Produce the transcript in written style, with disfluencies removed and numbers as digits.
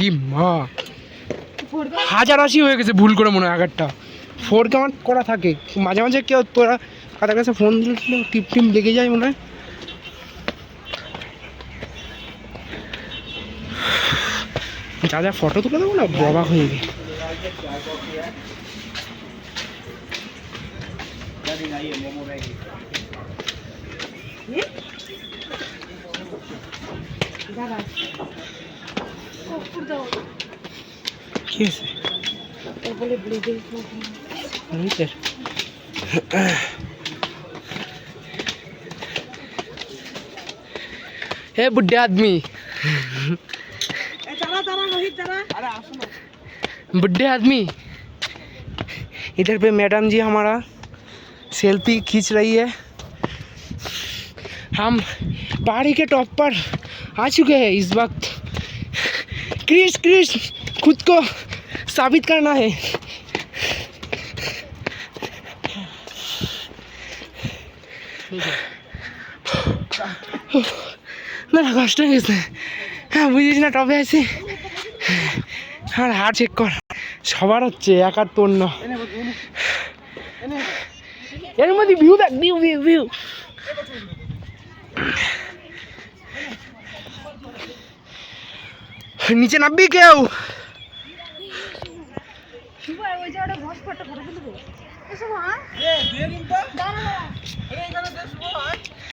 ই মা হাজার আশি হয়ে গেছে ভুল করে মনে হয় আগেরটা। ফোর কেমন করা থাকে মাঝে মাঝে, কেউ তোরা কাদের কাছে ফোন দিল টিপ টিপ লেগে যায় মনে হয়। যা যা ফটো তুলে দেবো না অবাক হয়ে গেছে। কি আছে हे बुढ़े आदमी, बुढ़े आदमी इधर पे मैडम जी हमारा सेल्फी खींच रही है। हम पहाड़ी के टॉप पर आ चुके हैं इस वक्त। क्रिश क्रिश खुद को साबित करना है। मेरा कष्ट है इसमें, হ্যাঁ বুঝিস না টপে আছি। আর হাত চেক কর, সবার হচ্ছে এক আর তোর না। এর মধ্যে ভিউ দেখ, ভিউ ভিউ ভিউ। নিচে নামবি কেউ?